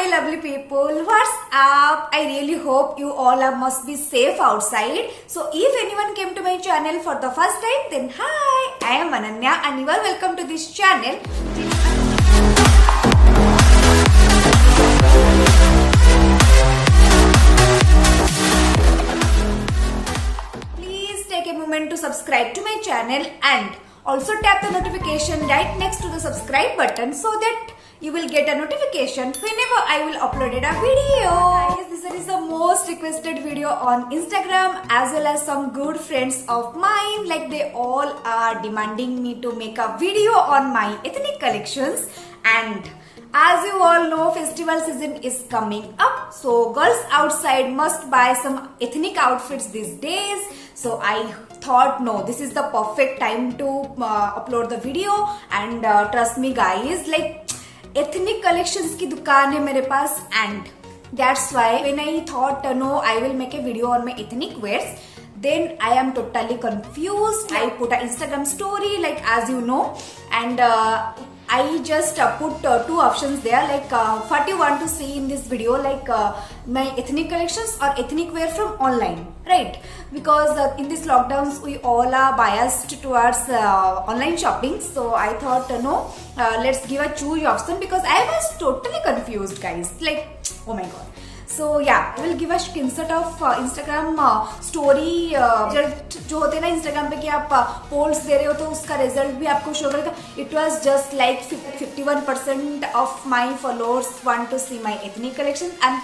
Hi lovely people, what's up? I really hope you all must be safe outside. So if anyone came to my channel for the first time, then hi, I am Ananya and you are welcome to this channel. Please take a moment to subscribe to my channel and also tap the notification right next to the subscribe button so that you will get a notification whenever I will upload a video. Guys, this is the most requested video on Instagram as well as some good friends of mine. Like they all are demanding me to make a video on my ethnic collections, and as you all know, festival season is coming up. So girls outside must buy some ethnic outfits these days. So I thought no, this is the perfect time to upload the video, and trust me guys, like ethnic collections की दुकान है मेरे पास, and that's why when I thought no, I will make a video on my ethnic wears, then I am totally confused. I put an Instagram story, like as you know, and I just put two options there, like what you want to see in this video, like my ethnic collections or ethnic wear from online, right? Because in these lockdowns we all are biased towards online shopping, so I thought no, let's give a choose option because I was totally confused guys, like oh my god. So yeah, I will give a screenshot of Instagram story result जो होते हैं ना Instagram पे कि आप polls दे रहे हो तो उसका result भी आपको show करेगा. It was just like 51% of my followers want to see my ethnic collection and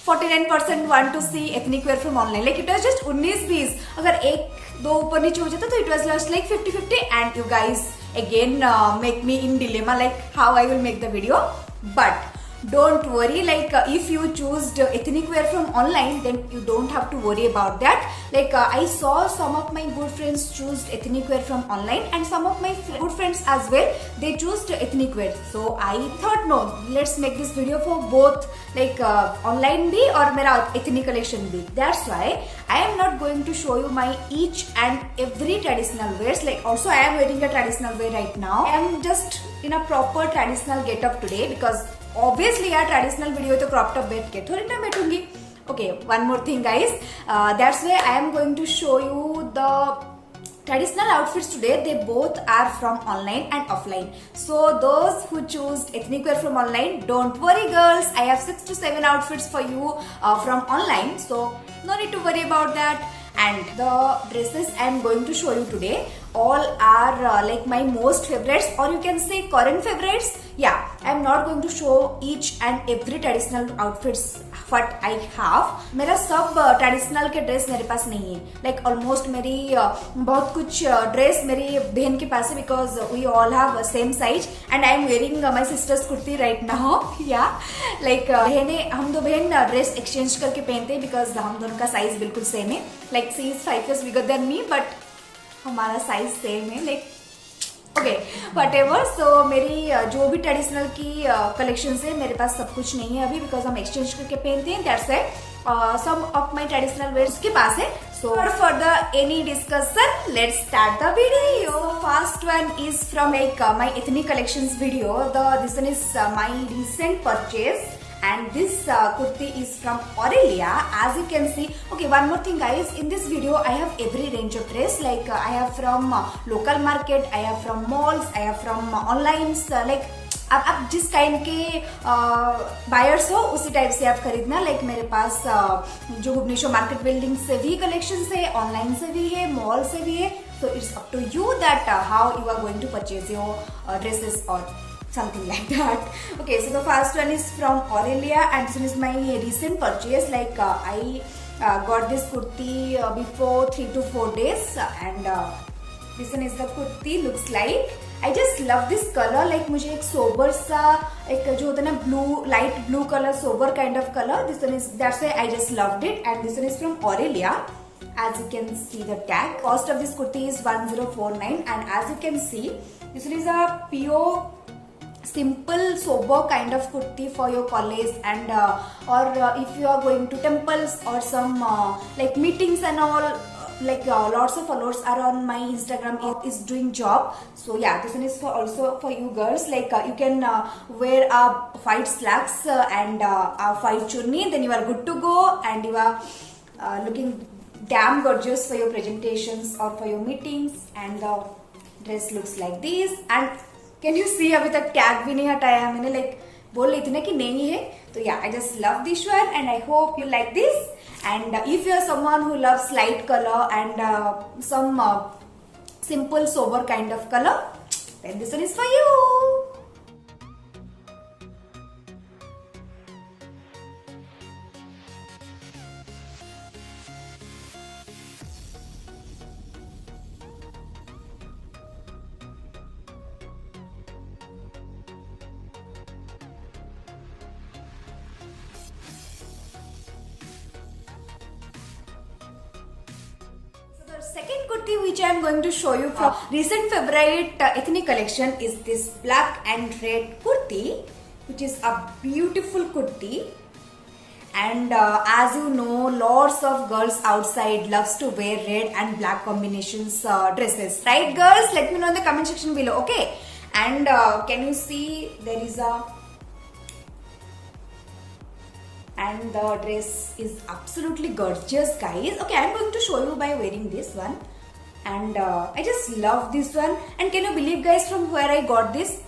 49% want to see ethnic wear from online. Like it was just 19-20. अगर एक दो ऊपर नीचे हो जाता तो it was just like 50-50, and you guys again make me in dilemma like how I will make the video. But don't worry, like if you choose ethnic wear from online, then you don't have to worry about that. Like I saw some of my good friends choose ethnic wear from online, and some of my good friends as well, they choose ethnic wear. So I thought no, let's make this video for both, like online bhi or mera ethnic collection bhi. That's why I am not going to show you my each and every traditional wears. Like also I am wearing a traditional wear right now. I am just in a proper traditional get up today because obviously यार traditional video तो crop top बैठ के थोड़ी ना बैठूंगी. Okay, one more thing guys, that's why I am going to show you the traditional outfits today. They both are from online and offline. So those who choose ethnic wear from online, don't worry girls, I have 6 to 7 outfits for you from online, so no need to worry about that. And the dresses I am going to show you today all are like my most favorites, or you can say current favorites. Yeah, I am not going to show each and every traditional outfits what I have. मेरा सब traditional के dress मेरे पास नहीं है. Like almost मेरी बहुत कुछ dress मेरी बहन के पास है because we all have same size and I am wearing my sister's kurti right now. Yeah, like बहनें हम दो बहन ड्रेस एक्सचेंज करके पहनते हैं because हम दोनों का साइज बिल्कुल सेम है. Like she is 5 years bigger than me but हमारा साइज सेम है. Like okay whatever. सो मेरी जो भी ट्रेडिशनल की कलेक्शन है मेरे पास सब कुछ नहीं है अभी बिकॉज हम एक्सचेंज करके पहनते हैं. That's why some of my traditional wears के पास है. So for the any discussion let's start the video. First one is from like my ethnic collections video. This one is my recent purchase. And this kurti is from Aurelia, as you can see. Okay, one more thing guys, in this video I have every range of dress. Like I have from local market, I have from malls, I have from online. Like आप जिस type के buyers हो उसी type से आप खरीदना. Like मेरे पास जो भुवनेश्वर मार्केट बिल्डिंग से भी कलेक्शन है, ऑनलाइन से भी है, मॉल से भी है. So it's up to you that how you are going to purchase your dresses or something like that. Okay, so the first one is from Aurelia and this is my recent purchase. Like I got this kurti before 3 to 4 days and this one is the kurti looks like. I just love this color. Like मुझे एक sober सा एक जो होता है ना blue, light blue color, sober kind of color. This one is, that's why I just loved it. And this one is from Aurelia. As you can see the tag. Cost of this kurti is 1049 and as you can see this one is a pure simple sober kind of kurti for your college and or if you are going to temples or some like meetings and all, lots of followers are on my Instagram is doing job. So yeah, this one is for also for you girls. You can wear a white slacks and a white churni, then you are good to go, and you are looking damn gorgeous for your presentations or for your meetings. And the dress looks like this. And can you see, अभी तक tag भी नहीं हटाया है मैंने, बोल रही थी ना कि नहीं है. तो yeah, I just love this one and I hope you like this. And if you are someone who loves light color and some simple sober kind of color, then this one is for you. Second kurti which I am going to show you from recent favorite ethnic collection is this black and red kurti, which is a beautiful kurti. And as you know, lots of girls outside loves to wear red and black combinations dresses, right girls? Let me know in the comment section below, okay? And can you see there is a, and the dress is absolutely gorgeous guys. Okay, I'm going to show you by wearing this one. And I just love this one. And can you believe guys, from where I got this?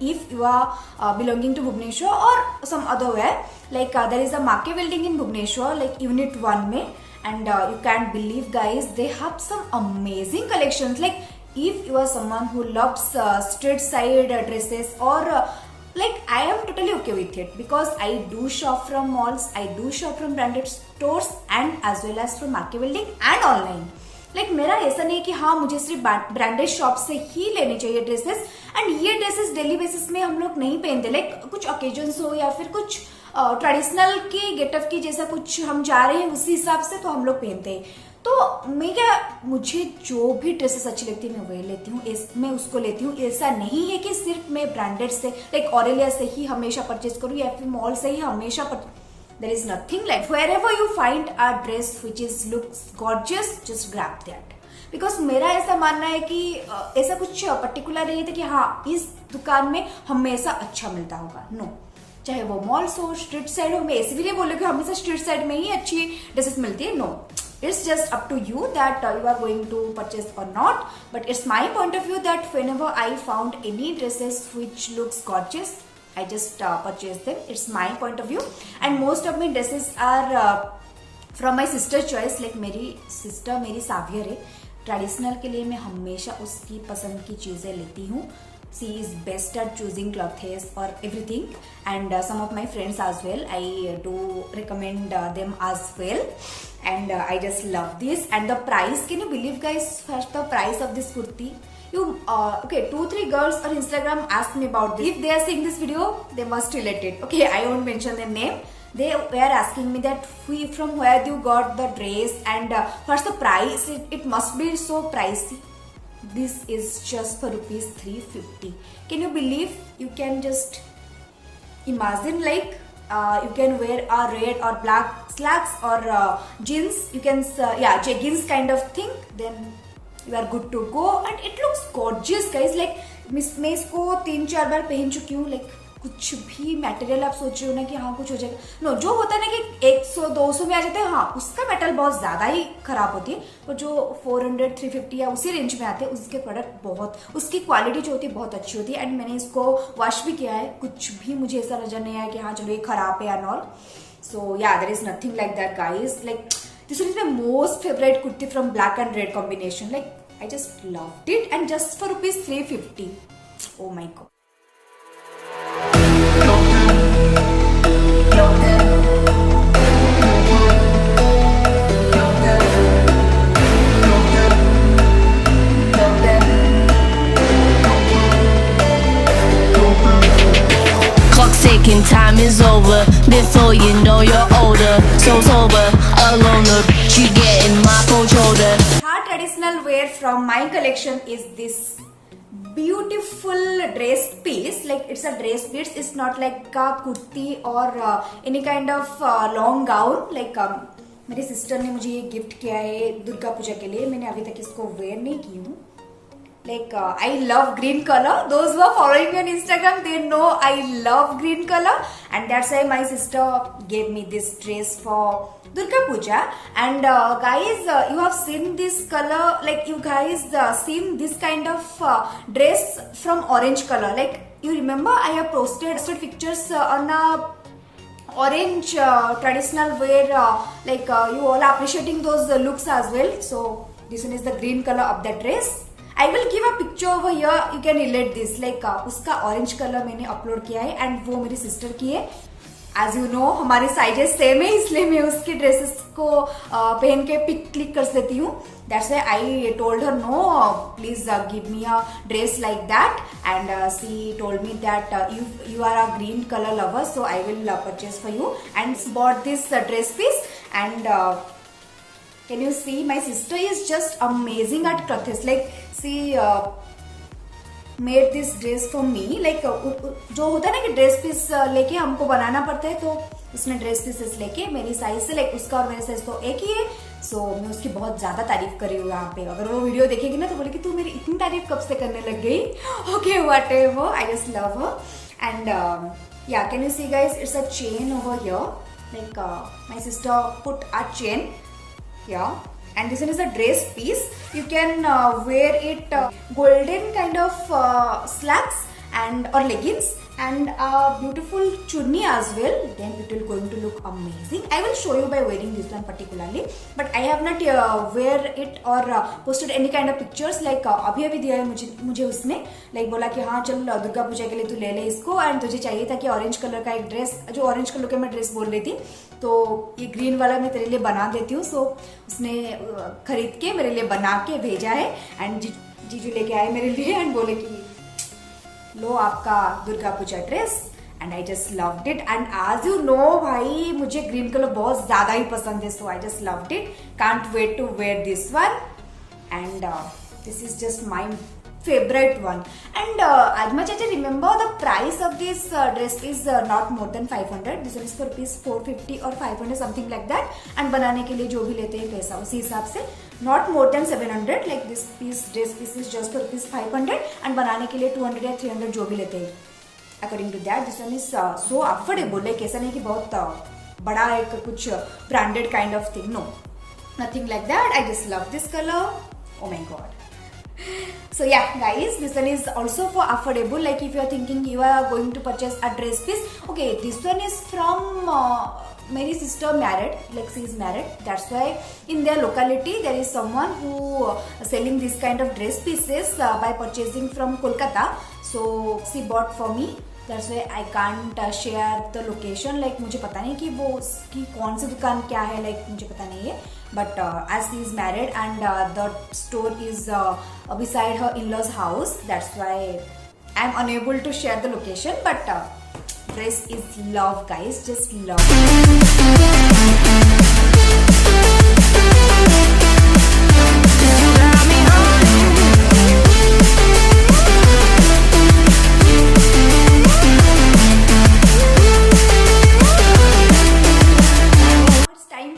If you are belonging to Bhubaneswar or some other where, there is a Make building in Bhubaneswar, unit 1 mein, and you can't believe guys, they have some amazing collections. If you are someone who loves street side dresses or I am totally okay with it, because I do shop from malls, I do shop from branded stores and as well as from Make building and online. मेरा ऐसा नहीं कि हाँ मुझे सिर्फ branded shop से ही लेने चाहिए ड्रेसेस. एंड ये ड्रेसेस डेली बेसिस में हम लोग नहीं पहनते, कुछ ओकेजन्स हो या फिर कुछ ट्रेडिशनल की गेटअप की जैसा कुछ हम जा रहे हैं उसी हिसाब से तो हम लोग पहनते हैं. तो मुझे जो भी ड्रेसेस अच्छी लगती है मैं वही लेती हूँ, मैं उसको लेती हूँ. ऐसा नहीं है कि सिर्फ मैं ब्रांडेड से ऑरेलिया से ही हमेशा परचेज करूँ या फिर मॉल से ही हमेशा There is nothing like wherever you find a dress which looks gorgeous, just grab that. Because मेरा ऐसा मानना है कि ऐसा कुछ पर्टिकुलर नहीं था कि हाँ इस दुकान में हमेशा अच्छा मिलता होगा. नो, चाहे वो मॉल्स हो, स्ट्रीट साइड हो, मैं ऐसे भी नहीं बोलूँगी हमेशा स्ट्रीट साइड में ही अच्छी ड्रेसेस मिलती है. No, it's just up to you that you are going to purchase or not. But it's my point of view that whenever I found any dresses which looks gorgeous, I just purchase them. It's my point of view. And most of my dresses are from my sister's choice. मेरी sister मेरी सावियर है. Traditional के लिए मैं हमेशा उसकी पसंद की चीज़ें लेती हूँ. She is best at choosing clothes or everything. And some of my friends as well, I do recommend them as well. And I just love this. And the price, can you believe guys, first the price of this kurti? Okay, 2-3 girls on Instagram asked me about this. If they are seeing this video, they must relate it. Okay, I won't mention their name. They were asking me that from where you got the dress and what's the price. It must be so pricey. This is just for rupees 350. Can you believe? You can just imagine you can wear a red or black slacks or jeans. You can jeggings kind of thing. Then you are good to go and it looks gorgeous guys. मैं इसको 3-4 बार पहन चुकी हूँ. कुछ भी material आप सोच रहे हो ना कि हाँ कुछ हो जाएगा, नो. जो होता है ना कि 100-200 में आ जाते हैं, हाँ उसका मेटल बहुत ज्यादा ही खराब होती है. और जो 400-350 या उसी रेंज में आते हैं उसके प्रोडक्ट बहुत, उसकी क्वालिटी जो होती है बहुत अच्छी होती है. एंड मैंने इसको वॉश भी किया है, कुछ भी मुझे ऐसा नजर नहीं आया कि हाँ चलो ये खराब है and all. So yeah there is nothing like that guys. This is my most favorite kurti from black and red combination. I just loved it, and just for rupees 350. Oh my god. Clock's ticking, time is over. Before you know you're older. So sober, alone, the bitch you get in my coach holder. Our traditional wear from my collection is this beautiful dress piece. It's a dress piece. It's not like a kurti or any kind of long gown. मेरी sister ने मुझे ये gift किया है दुर्गा पूजा के लिए. मैंने अभी तक इसको वेयर नहीं की हूँ. Like I love green color. Those who are following me on Instagram, they know I love green color, and that's why my sister gave me this dress for Durga Puja. And guys, you have seen this color, like you guys seen this kind of dress from orange color. Like you remember, I have posted pictures on a orange traditional wear. Like you all are appreciating those looks as well. So this one is the green color of that dress. I will give a picture over here. You can relate this. Like उसका orange colour मैंने upload किया है and वो मेरी sister की है. As you no हमारे sizes same है, इसलिए मैं उसकी ड्रेसेस को पहन के पिक क्लिक कर देती हूँ. That's why I told her no please give me a dress like that. And she told me that you are a green color lover, so I will purchase for you and bought this dress piece. And can you see, my sister is just amazing at crochet. Like she made this dress for me. Like जो होता है ना कि dress piece लेके हमको बनाना पड़ता है, तो उसने ड्रेस पीसेस लेके मेरी साइज से, लाइक उसका और मेरे साइज तो एक ही है. सो मैं उसकी बहुत ज्यादा तारीफ कर रही हूँ यहाँ पे. अगर वो वीडियो देखेगी ना तो बोले कि तू मेरी इतनी तारीफ कब से करने लग गई. Okay whatever, I just love her. And yeah can you see guys, it's a chain over here. Like my sister put a chain. Yeah, and this one is a dress piece. You can wear it golden kind of slacks and or leggings and a beautiful chunni as well. Then it will going to look amazing. I will show you by wearing this one particularly, but I have not wear it or posted any kind of pictures. Like अभी दिया है मुझे उसने, like बोला कि हाँ चल दुर्गा पूजा के लिए तू ले ले इसको. एंड तुझे चाहिए था कि ऑरेंज कलर का एक ड्रेस, जो ऑरेंज कलर का मैं ड्रेस बोल रही थी, तो ये ग्रीन वाला मैं तेरे लिए बना देती हूँ. सो उसने खरीद के मेरे लिए बना के भेजा है. एंड जीजू लेके आए मेरे लिए एंड बोले कि लो आपका Durga Puja dress. And I just loved it. And as you know भाई मुझे ग्रीन कलर बहुत ज्यादा ही पसंद है. So I just loved it. Can't wait to wear this one. And this is just my favorite one. And as much as I remember, the price of this dress is not more than 500. This one is for rupees 450 or 500 something like that. And बनाने के लिए जो भी लेते हैं पैसा उसी हिसाब से, not more than 700. Like this piece, dress piece is just for rupees 500 and बनाने के लिए 200 या 300 जो भी लेते हैं. According to that, this one is so affordable. Like ऐसा नहीं कि बहुत बड़ा एक कुछ branded kind of thing. No, nothing like that. I just love this color. Oh my god. So yeah guys, this one is also for affordable. Like if you are thinking you are going to purchase a dress piece, okay, this one is from my sister married, like she is married. That's why in their locality there is someone who selling this kind of dress pieces by purchasing from Kolkata. So she bought for me. That's why I can't share the location. Like मुझे पता नहीं कि वो उसकी कौन सी दुकान क्या है, like मुझे पता नहीं है. But as she is married and the store is beside her in-laws house, that's why I'm unable to share the location. But dress is love guys, just love.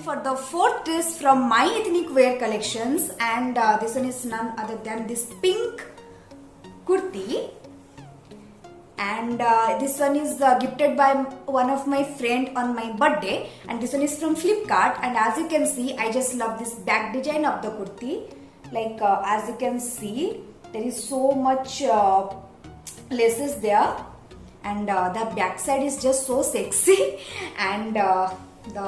For the fourth dress from my ethnic wear collections, and this one is none other than this pink kurti. And this one is gifted by one of my friend on my birthday, and this one is from Flipkart. And as you can see, I just love this back design of the kurti. Like as you can see, there is so much laces there, and the back side is just so sexy. And the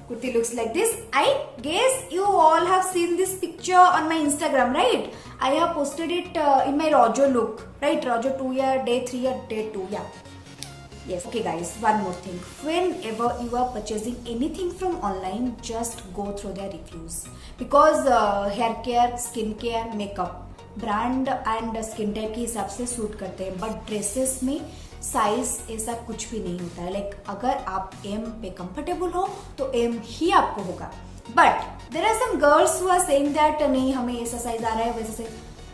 kurti looks like this. I guess you all have seen this picture on my Instagram, right? I have posted it in my Rojo look, right? Rojo 2 या day 3 या day 2, yeah. Yes. Okay guys, one more thing. Whenever you are purchasing anything from online, just go through their reviews. Because hair care, skin care, makeup, brand and skin type के हिसाब से suit करते हैं. But dresses में size ऐसा कुछ भी नहीं होता है. लाइक अगर आप एम पे कंफर्टेबल हो तो एम ही आपको होगा. But there are some girls who are saying that नहीं हमें ऐसा साइज आ रहा है वैसे से.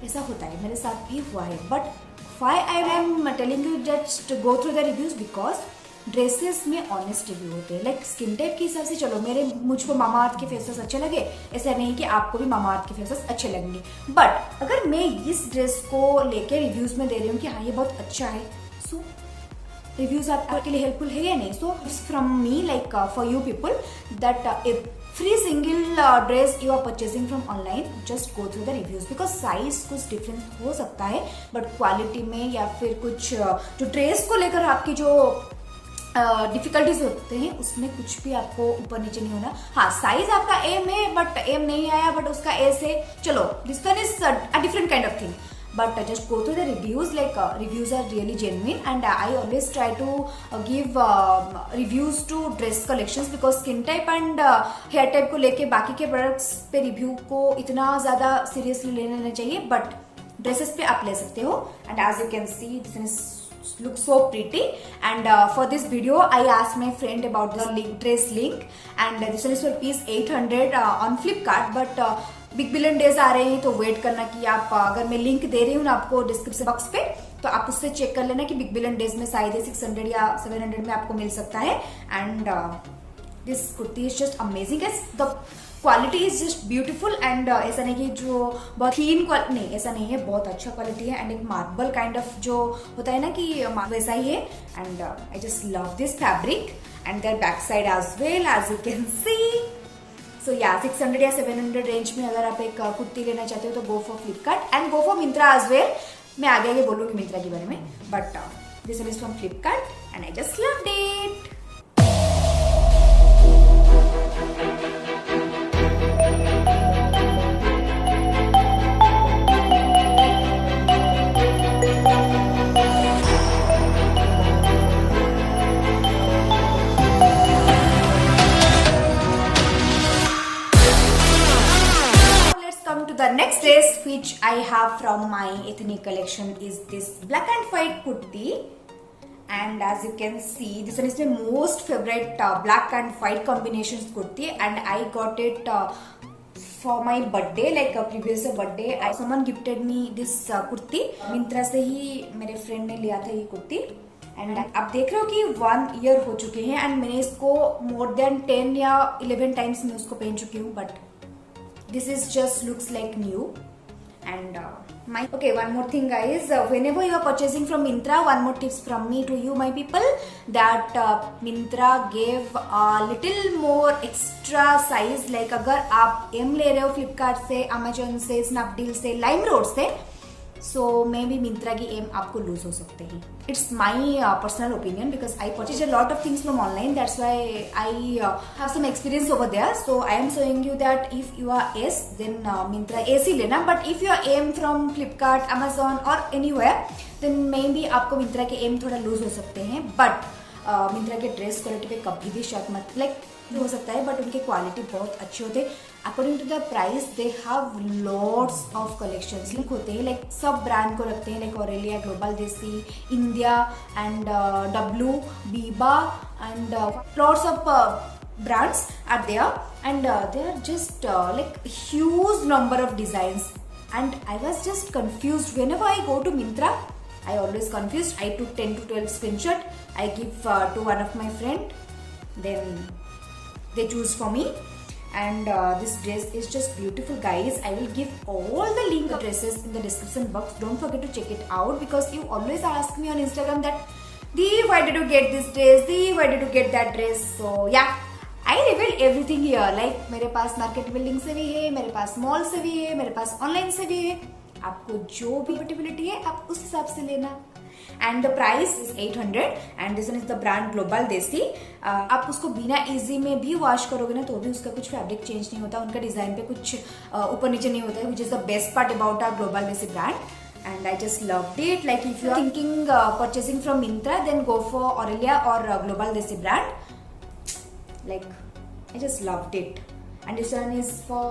ऐसा होता है, मेरे साथ भी हुआ है. But why I am telling you just go through the reviews, because dresses में ऑनेस्ट रिव्यू होते हैं, लाइक स्किन टाइप के हिसाब से। चलो मुझको मामाअर्थ के फेस वॉश अच्छे लगे, ऐसा नहीं कि आपको भी मामाअर्थ के फेस वॉश अच्छे लगेंगे, बट अगर मैं इस ड्रेस को लेके रिव्यूज में दे रही हूँ कि हाँ ये बहुत अच्छा है, सो रिव्यूज आपके लिए हेल्पफुल है या नहीं? So it's from me, like for you people that free single dress you are purchasing from online, just go through the reviews, because size कुछ डिफरेंस हो सकता है, बट क्वालिटी में या फिर कुछ जो ड्रेस को लेकर आपकी जो डिफिकल्टीज होते हैं उसमें कुछ भी आपको ऊपर नीचे नहीं होना। हाँ, साइज आपका एम है बट एम नहीं आया, बट उसका एस है, चलो this one is a different kind of thing, but just go through the reviews, like reviews are really genuine, and I always try to give reviews to dress collections, because skin type and hair type को लेके बाकी के products पे review को इतना ज्यादा seriously लेना नहीं चाहिए, बट ड्रेसेस पे आप ले सकते हो। And as you can see this is look so pretty, and for this video I asked my friend about this dress link, and this one is for piece 800 on Flipkart, but big billion days आ रहे हैं तो wait करना कि आप अगर मैं link दे रही हूँ ना आपको डिस्क्रिप्शन बॉक्स पे, तो आप उससे चेक कर लेना कि बिग बिलियन डेज में शायद 600 या 700 में आपको मिल सकता है। And this kurti is just amazing, the quality is just beautiful, and ऐसा नहीं कि जो बहुत क्लीन क्वालिटी, नहीं ऐसा नहीं है, बहुत अच्छा क्वालिटी है, एंड एक मार्बल काइंड ऑफ जो होता है ना कि वैसा ही है, and I just love this fabric and there back side as well as you can see. So yeah 600 या 700 रेंज में अगर आप एक कुर्ती लेना चाहते हो तो go for Flipkart and go for Myntra as well. मैं आगे बोलूंगी मिंत्रा के बारे में, but this one is from Flipkart and I just loved it. The next dress which I have from my ethnic collection is this black and white kurti, and as you can see this one is my most favorite black and white combinations kurti, and I got it for my birthday, like a previous birthday someone gifted me this kurti, Myntra से ही मेरे friend ने लिया था ये kurti, and आप देख रहे हो कि 1 year हो चुके हैं, एंड मैंने इसको more than 10 या 11 टाइम्स मैं उसको पहन चुकी हूँ, but this is just looks like new. And okay, one more thing guys, whenever you are purchasing from Myntra, one more tips from me to you my people, that Myntra gave a little more extra size, like अगर आप M ले रहे हो Flipkart से, Amazon से, Snapdeal से, LimeRoad से, सो may be Myntra की एम आपको लूज हो सकते हैं। It's my personal opinion, because I purchase a lot of things from online, that's why I have some experience over there, so I am showing you that if you are S then Myntra S ही लेना, but if you are M from Flipkart, Amazon और anywhere, then may be आपको मिंत्रा के M थोड़ा loose हो सकते हैं, but Myntra के ड्रेस क्वालिटी पे कभी भी शक मत, लाइक हो सकता है, बट उनके क्वालिटी बहुत अच्छे होते हैं। According to the price they have lots of collections link होते हैं, लाइक सब ब्रांड को रखते हैं, like Aurelia, Global Desi, India and W, Biba and lots of brands are there, and they are just like huge number of designs, and I was just confused whenever I go to Myntra. I always confused. I took 10 to 12 screenshot. I give to one of my friend. Then they choose for me. And this dress is just beautiful, guys. I will give all the link dresses in the description box. Don't forget to check it out, because you always ask me on Instagram that, Dee, why did you get this dress? Dee, why did you get that dress? So yeah, I reveal everything here. Like मेरे पास market building से भी है, मेरे पास mall से भी है, मेरे पास online से भी है। आपको जो भी कंपेटेबिलिटी है आप उस हिसाब से लेना। And the price is 800, and this one is the brand global देसी। आप उसको बिना इजी में भी वॉश करोगे ना तो भी उसका कुछ फैब्रिक चेंज नहीं होता, उनका डिजाइन पे कुछ ऊपर नीचे नहीं होता है, which is the best part about our Global Desi brand, and I just loved it. Like if you are thinking purchasing from Myntra, then go for Aurelia और Global Desi brand. Like I just loved it, and this one is for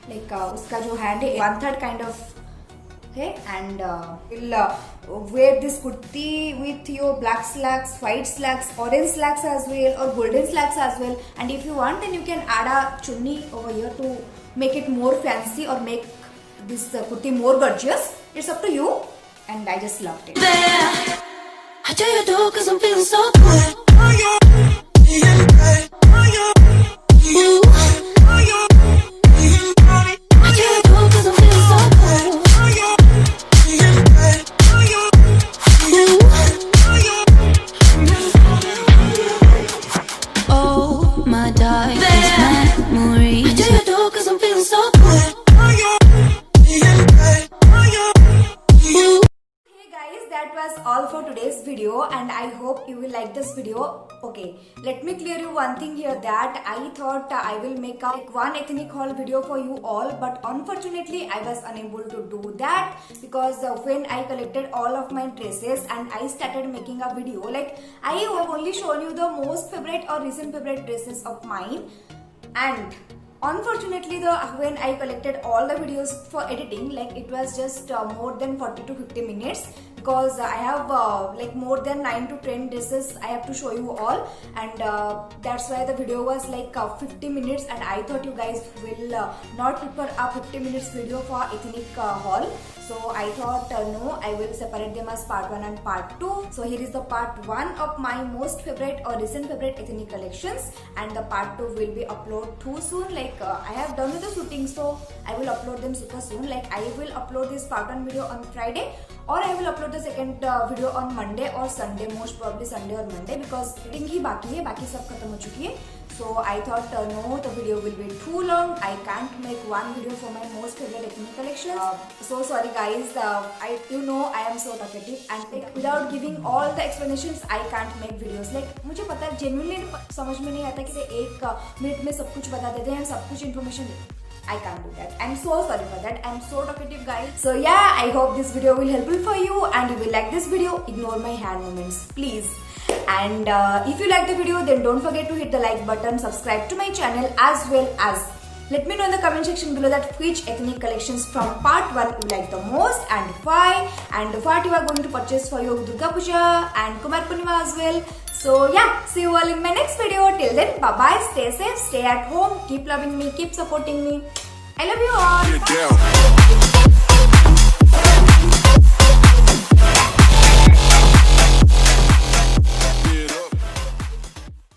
like उसका जो hand है 1/3 kind of है, and will wear this kurti with your black slacks, white slacks, orange slacks as well, or golden slacks as well, and if you want then you can add a chunni over here to make it more fancy or make this kurti more gorgeous. It's up to you, and I just loved it. I tell you do, cause I'm feeling so good. Ooh. I tell you do, cause I'm feeling so good. Ooh. Oh, my darkest memory. I tell you do, cause I'm feeling so good. Hey guys, that was all for today's video and I hope you will like this video. Okay, let me clear you one thing here that I thought I will make one ethnic haul video for you all, but unfortunately I was unable to do that because when I collected all of my dresses and I started making a video, like I have only shown you the most favorite or recent favorite dresses of mine, and unfortunately when I collected all the videos for editing, like it was just more than 40 to 50 minutes because I have like more than 9 to 10 dresses I have to show you all, and that's why the video was like 50 minutes, and I thought you guys will not prepare a 50 minutes video for ethnic haul. So I thought no, I will separate them as part 1 and part 2. So here is the part 1 of my most favorite or recent favorite ethnic collections, and the part 2 will be uploaded too soon. Like I have done with the shooting, so I will upload them super soon. Like I will upload this part 1 video on Friday, or I will upload the second video on Monday or Sunday, most probably Sunday or Monday, because editing ही बाकी है, बाकी सब खत्म हो चुकी है. So I thought no, the video will be too long. I can't make one video for my most favorite ethnic collections. So sorry guys, you know I am so talkative, and like, without giving all the explanations I can't make videos. Like मुझे पता है genuinely समझ में नहीं आता कि एक minute में सब कुछ बता देते हैं, सब कुछ information. I can't do that. I'm so sorry for that. I'm so talkative guys. So yeah, I hope this video will helpful for you and you will like this video. Ignore my hand movements, please. And if you like the video, then don't forget to hit the like button, subscribe to my channel, as well as let me know in the comment section below that which ethnic collections from part 1 you like the most and why, and what you are going to purchase for your Durga Puja and Kumar Purnima as well. So yeah, see you all in my next video. Till then, bye bye, stay safe, stay at home, keep loving me, keep supporting me. I love you all. Bye.